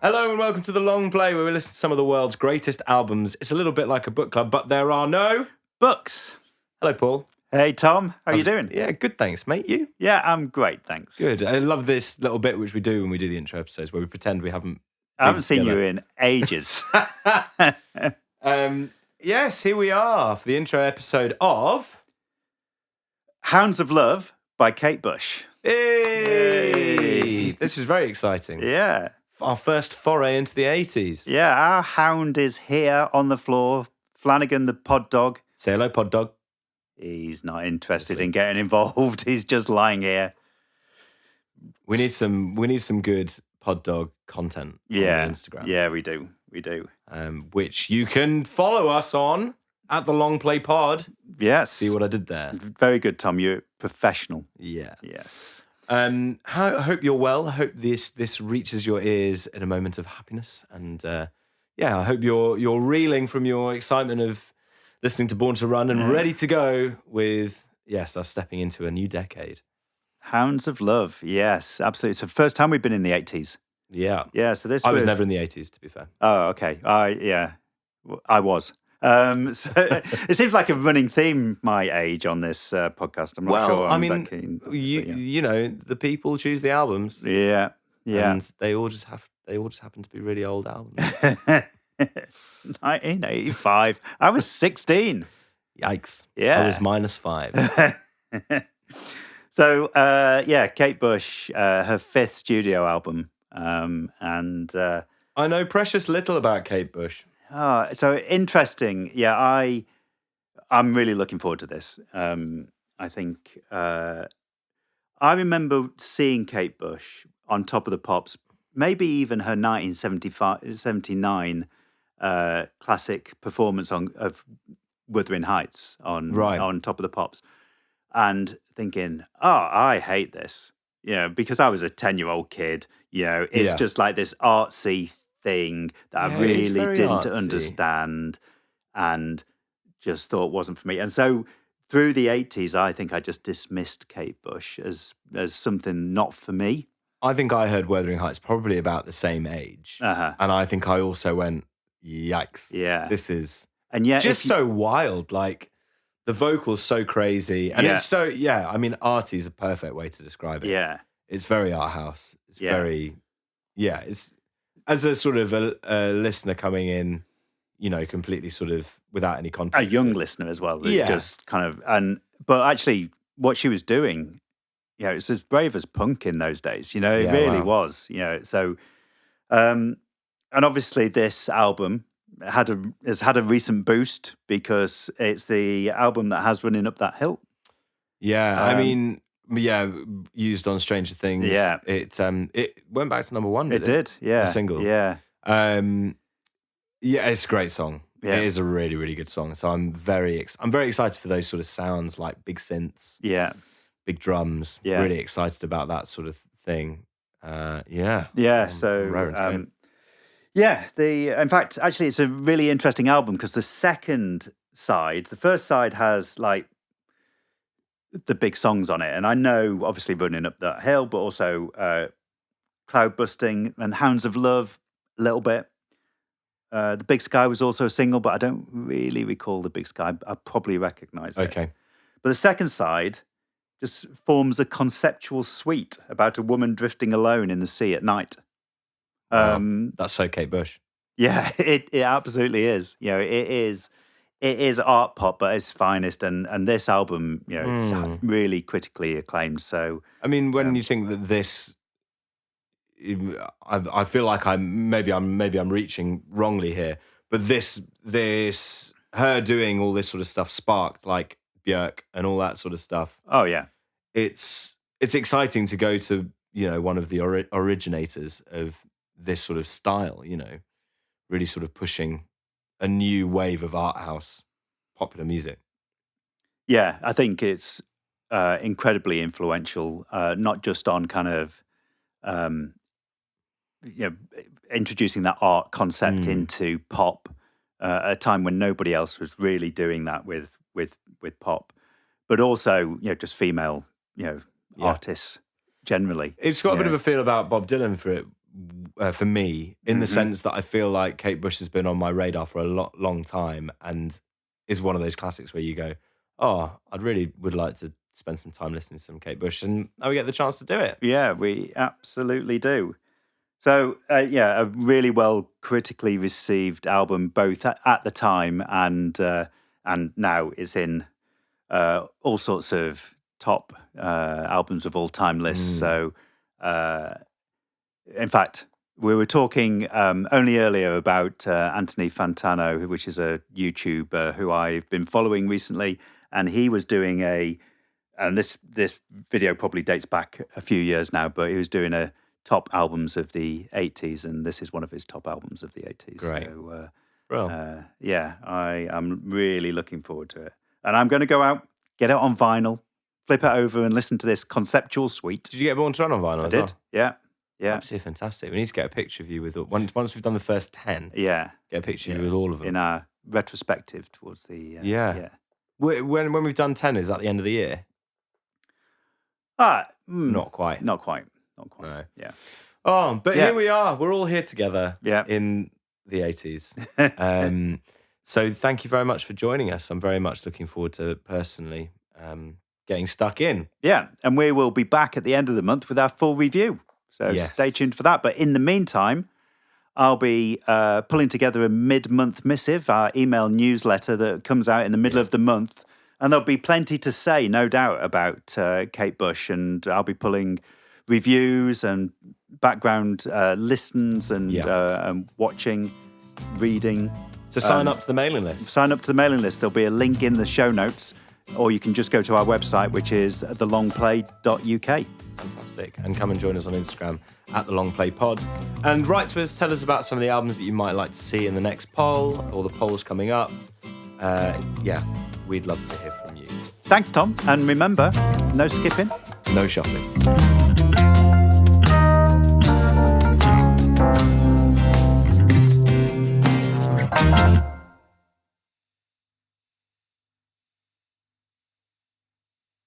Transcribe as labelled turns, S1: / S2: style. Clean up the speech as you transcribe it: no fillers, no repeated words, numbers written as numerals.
S1: Hello and welcome to The Long Play, where we listen to some of the world's greatest albums. It's a little bit like a book club, but there are no
S2: books.
S1: Hello, Paul.
S2: Hey, Tom. How are you doing?
S1: Yeah, good, thanks, mate. You?
S2: Yeah, I'm great, thanks.
S1: Good. I love this little bit which we do when we do the intro episodes, where we pretend we haven't
S2: I haven't seen you in ages.
S1: Yes, here we are for the intro episode of
S2: Hounds of Love by Kate Bush.
S1: Hey! This is very exciting.
S2: Yeah.
S1: Our first foray into the 80s.
S2: Yeah, our hound is here on the floor. Flanagan, the pod dog.
S1: Say hello, pod dog.
S2: He's not interested in getting involved. He's just lying here.
S1: We need some good pod dog content on the Instagram.
S2: Yeah, we do.
S1: Which you can follow us on at the Long Play Pod.
S2: Yes.
S1: See what I did there?
S2: Very good, Tom. You're professional.
S1: Yeah.
S2: Yes.
S1: I hope you're well. I hope this reaches your ears in a moment of happiness, and I hope you're reeling from your excitement of listening to Born to Run and ready to go with us stepping into a new decade.
S2: Hounds of Love. Yes, absolutely. It's the first time we've been in the 80s.
S1: Yeah.
S2: Yeah. So
S1: I was never in the 80s, to be fair.
S2: Oh, okay. I was. So it seems like a running theme, my age on this podcast. I'm not sure.
S1: That keen, you know, the people choose the albums.
S2: Yeah.
S1: And they all just happen to be really old albums.
S2: 1985. I was 16.
S1: Yikes.
S2: Yeah.
S1: I was -5.
S2: So, Kate Bush, her fifth studio album. I
S1: know precious little about Kate Bush.
S2: So interesting. Yeah, I'm really looking forward to this. I think I remember seeing Kate Bush on Top of the Pops, maybe even her 1979 classic performance of Wuthering Heights on Top of the Pops, and thinking, I hate this. Because I was a 10-year-old kid. It's just like this artsy thing that I really didn't understand and just thought wasn't for me. And so through the 80s, I think I just dismissed Kate Bush as something not for me.
S1: I think I heard Wuthering Heights probably about the same age. And I think I also went, yikes.
S2: Yeah.
S1: This is
S2: and
S1: just so wild. Like, the vocal's so crazy. And it's so, arty is a perfect way to describe it.
S2: Yeah.
S1: It's very art house. It's very, it's, as a sort of a listener coming in, completely sort of without any context.
S2: A young listener as well. Just kind of, but actually what she was doing, it's as brave as punk in those days. It really was, so, and obviously this album has had a recent boost because it's the album that has Running Up That Hill.
S1: Yeah. Used on Stranger Things.
S2: Yeah.
S1: It went back to number 1,
S2: It did, yeah.
S1: The single.
S2: Yeah.
S1: It's a great song.
S2: Yeah.
S1: It is a really, really good song. So I'm very excited for those sort of sounds, like big synths.
S2: Yeah.
S1: Big drums.
S2: Yeah.
S1: Really excited about that sort of thing.
S2: Yeah. In fact, actually, it's a really interesting album because the first side has like the big songs on it. And I know, obviously, Running Up That Hill, but also Cloud Busting and Hounds of Love a little bit. The Big Sky was also a single, but I don't really recall The Big Sky. I probably recognise it.
S1: Okay.
S2: But the second side just forms a conceptual suite about a woman drifting alone in the sea at night.
S1: That's so Kate Bush.
S2: Yeah, it absolutely is. It is art pop, but it's finest, and this album, it's really critically acclaimed. So,
S1: when you think that this, I feel like I'm reaching wrongly here, but this her doing all this sort of stuff sparked like Björk and all that sort of stuff.
S2: Oh yeah,
S1: it's exciting to go to one of the originators of this sort of style. Really sort of pushing a new wave of art house popular music.
S2: Yeah, I think it's incredibly influential, not just on kind of introducing that art concept into pop at a time when nobody else was really doing that with pop, but also just female artists generally.
S1: It's got a bit of a feel about Bob Dylan for it for me, in the sense that I feel like Kate Bush has been on my radar for a long time, and is one of those classics where you go, oh, I'd really would like to spend some time listening to some Kate Bush, and now we get the chance to do it.
S2: Yeah, we absolutely do. So, a really well critically received album, both at the time and now is in all sorts of top albums of all time lists. So, in fact, we were talking only earlier about Anthony Fantano, which is a YouTuber who I've been following recently, and he was doing and this video probably dates back a few years now, but he was doing a top albums of the 80s, and this is one of his top albums of the 80s.
S1: Great.
S2: So, I am really looking forward to it. And I'm going to go out, get it on vinyl, flip it over and listen to this conceptual suite.
S1: Did you get Born to Run on vinyl?
S2: I did, yeah.
S1: Absolutely fantastic. We need to get a picture of you with, once we've done the first 10, get a picture of you with all of them.
S2: In our retrospective towards the...
S1: When we've done 10, is that the end of the year? Not quite.
S2: Not quite.
S1: No.
S2: Yeah.
S1: Oh, but here we are. We're all here together in the 80s. So thank you very much for joining us. I'm very much looking forward to personally getting stuck in.
S2: Yeah, and we will be back at the end of the month with our full review. So stay tuned for that. But in the meantime, I'll be pulling together a mid-month missive, our email newsletter that comes out in the middle of the month. And there'll be plenty to say, no doubt, about Kate Bush. And I'll be pulling reviews and background listens and watching, reading.
S1: So sign up to the mailing list.
S2: Sign up to the mailing list. There'll be a link in the show notes, or you can just go to our website, which is thelongplay.uk.
S1: Fantastic. And come and join us on Instagram at thelongplaypod. And write to us, tell us about some of the albums that you might like to see in the next poll, or the polls coming up. We'd love to hear from you.
S2: Thanks, Tom. And remember, no skipping.
S1: No shopping.